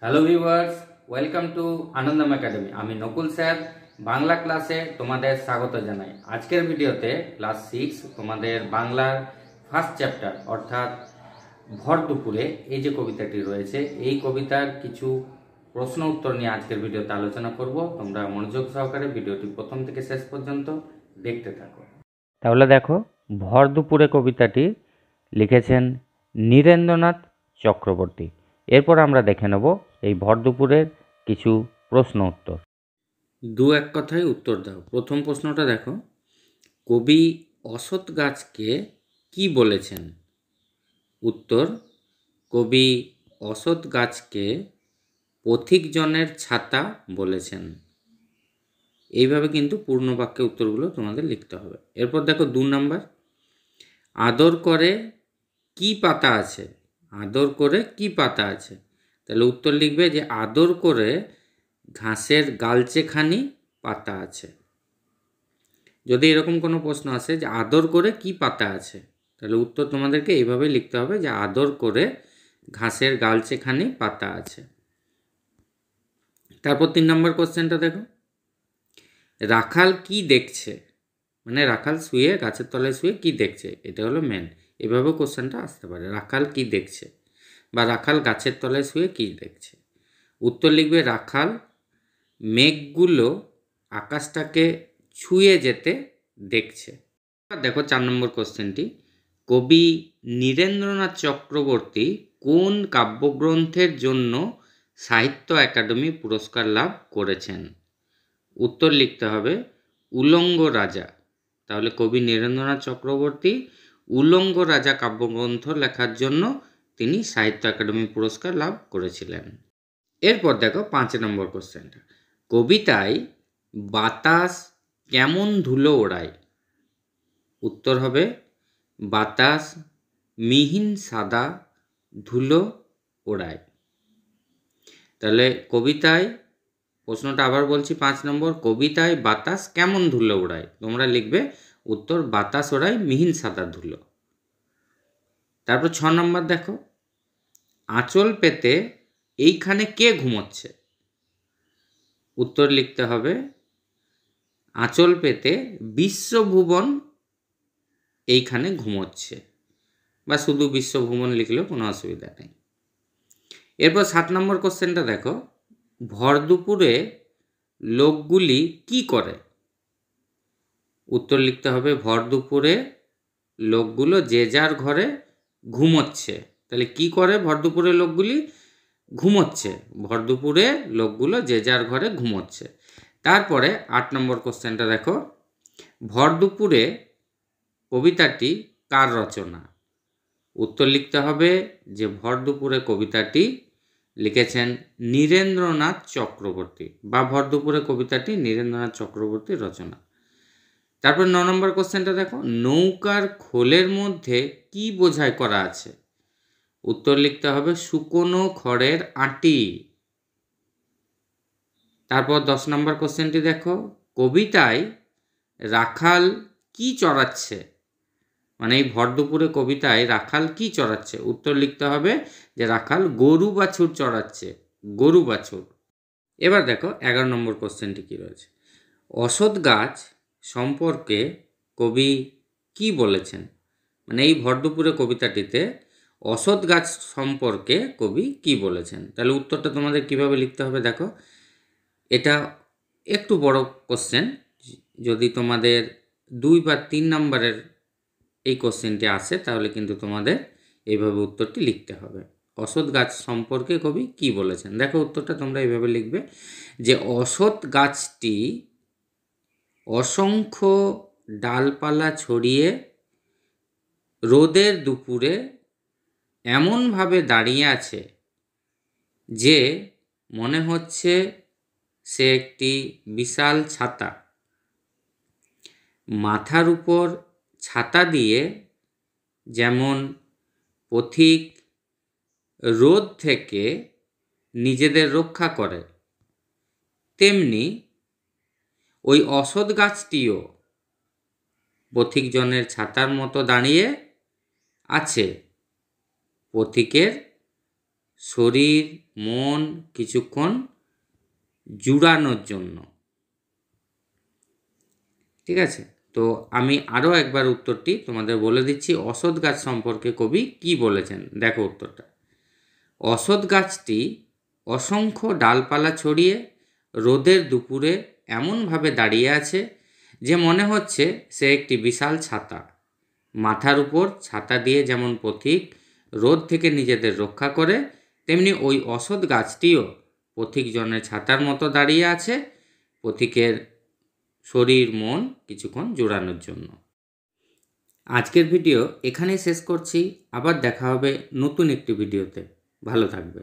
Hello viewers, welcome to আনন্দম academy. আমি Nakul sir Bangla ক্লাসে তোমাদের স্বাগত জানাই। আজকের ভিডিওতে ক্লাস 6 তোমাদের বাংলার ফার্স্ট চ্যাপ্টার অর্থাৎ ভর দুপুরে এই যে কবিতাটি রয়েছে, এই কবিতার কিছু প্রশ্ন উত্তর নিয়ে আজকের ভিডিওতে আলোচনা করব। তোমরা মনোযোগ সহকারে ভিডিওটি প্রথম থেকে শেষ পর্যন্ত দেখতে থাকো। তাহলে দেখো, ভর দুপুরে কবিতাটি লিখেছেন নীরেন্দ্রনাথ চক্রবর্তী। এরপর আমরা দেখে নেব এই ভর দুপুরের কিছু প্রশ্ন উত্তর। দু এক কথায় উত্তর দাও। প্রথম প্রশ্নটা দেখো, কবি অসৎ গাছকে কি বলেছেন? উত্তর, কবি অসৎ গাছকে পথিকজনের ছাতা বলেছেন। এইভাবে কিন্তু পূর্ণ বাক্যে উত্তরগুলো তোমাদের লিখতে হবে। এরপর দেখো 2 নম্বর, আদর করে কি পাতা আছে? আদর করে কি পাতা আছে? তাহলে উত্তর লিখবে যে আদর করে ঘাসের গালচেখানি পাতা আছে। যদি এরকম কোনো প্রশ্ন আসে যে আদর করে কি পাতা আছে, তাহলে উত্তর তোমাদেরকে এইভাবে লিখতে হবে যে আদর করে ঘাসের গালচেখানি পাতা আছে। তারপর 3 নম্বর কোশ্চেনটা দেখো, রাখাল কি দেখছে? মানে রাখাল শুয়ে গাছের তলায় শুয়ে কি দেখছে, এটা হলো মেন। এভাবে কোশ্চেনটা আসতে পারে, রাখাল কি দেখছে বা রাখাল গাছের তলায় শুয়ে কি দেখছে। উত্তর লিখবে রাখাল মেঘগুলো আকাশটাকে ছুঁয়ে যেতে দেখছে। দেখো 4 নম্বর কোশ্চেনটি, কবি নীরেন্দ্রনাথ চক্রবর্তী কোন কাব্যগ্রন্থের জন্য সাহিত্য একাডেমি পুরস্কার লাভ করেছেন? উত্তর লিখতে হবে উলঙ্গ রাজা। তাহলে কবি নীরেন্দ্রনাথ চক্রবর্তী উলঙ্গ রাজা কাব্যগ্রন্থ লেখার জন্য তিনি সাহিত্য একাডেমি পুরস্কার লাভ করেছিলেন। এরপর দেখো 5 নম্বর কোশ্চেনটা, কবিতায় বাতাস কেমন ধুলো ওড়ায়? উত্তর হবে বাতাস মিহিন সাদা ধুলো ওড়ায়। তাহলে কবিতায়, প্রশ্নটা আবার বলছি 5 নম্বর, কবিতায় বাতাস কেমন ধুলো ওড়ায়? তোমরা লিখবে উত্তর বাতাস ওড়ায় মিহিন সাদা ধুলো। তারপর 6 নম্বর দেখো, আঁচল পেতে এইখানে কে ঘুমোচ্ছে? উত্তর লিখতে হবে আঁচল পেতে বিশ্বভুবন এইখানে ঘুমোচ্ছে, বা শুধু বিশ্বভুবন লিখলেও কোনো অসুবিধা নেই। এরপর 7 নম্বর কোশ্চেনটা দেখো, ভর দুপুরে লোকগুলি কি করে? উত্তর লিখতে হবে ভর দুপুরে লোকগুলো যে যার ঘরে ঘুমোচ্ছে। তাহলে কি করে ভর দুপুরে লোকগুলি? ঘুমোচ্ছে। ভর দুপুরে লোকগুলো যে যার ঘরে ঘুমোচ্ছে। তারপরে 8 নম্বর কোশ্চেনটা দেখো, ভর দুপুরে কবিতাটি কার রচনা? উত্তর লিখতে হবে যে ভর দুপুরে কবিতাটি লিখেছেন নীরেন্দ্রনাথ চক্রবর্তী, বা ভর দুপুরে কবিতাটি নীরেন্দ্রনাথ চক্রবর্তীর রচনা। তারপর 9 নম্বর কোশ্চেনটা দেখো, নৌকার খোলের মধ্যে কি বোঝাই করা আছে? উত্তর লিখতে হবে শুকনো খড়ের আঁটি। তারপর 10 নম্বর কোশ্চেনটি দেখো, কবিতায় রাখাল কি চড়াচ্ছে? মানে এই ভর দুপুরে কবিতায় রাখাল কি চড়াচ্ছে? উত্তর লিখতে হবে যে রাখাল গরু বাছুর চড়াচ্ছে, গরু বাছুর। এবার দেখো 11 নম্বর কোশ্চেনটি কি রয়েছে, অসৎ গাছ সম্পর্কে কবি কি বলেছেন? মানে এই ভর দুপুরে কবিতাটিতে অসৎ গাছ সম্পর্কে কবি কি বলেছেন। তাহলে উত্তরটা তোমাদের কিভাবে লিখতে হবে দেখো, এটা একটু বড় কোশ্চেন। যদি তোমাদের 2 বা 3 নম্বরের এই কোশ্চেনটি আসে তাহলে কিন্তু তোমাদের এইভাবে উত্তরটি লিখতে হবে, অসৎ গাছ সম্পর্কে কবি কি বলেছেন। দেখো উত্তরটা তোমরা এইভাবে লিখবে যে অসৎ গাছটি অসংখ্য ডালপালা ছড়িয়ে রোদের দুপুরে এমনভাবে দাঁড়িয়ে আছে যে মনে হচ্ছে সে একটি বিশাল ছাতা। মাথার উপর ছাতা দিয়ে যেমন পথিক রোদ থেকে নিজেদের রক্ষা করে, তেমনি ওই অসৎ গাছটিও পথিকজনের ছাতার মতো দাঁড়িয়ে আছে পথিকের শরীর মন কিছুক্ষণ জুড়ানোর জন্য। ঠিক আছে, তো আমি আরও একবার উত্তরটি তোমাদের বলে দিচ্ছি। অশ্বত্থ গাছ সম্পর্কে কবি কি বলেছেন, দেখো উত্তরটা। অশ্বত্থ গাছটি অসংখ্য ডালপালা ছড়িয়ে রোদের দুপুরে এমনভাবে দাঁড়িয়ে আছে যে মনে হচ্ছে সে একটি বিশাল ছাতা। মাথার উপর ছাতা দিয়ে যেমন পথিক রোদ থেকে নিজেদের রক্ষা করে, তেমনি ওই অশ্বত্থ গাছটিও পথিকজনের ছাতার মতো দাঁড়িয়ে আছে, পথিকের শরীর মন কিছুক্ষণ জোড়ানোর জন্য। আজকের ভিডিও এখানেই শেষ করছি। আবার দেখা হবে নতুন একটি ভিডিওতে। ভালো থাকবে।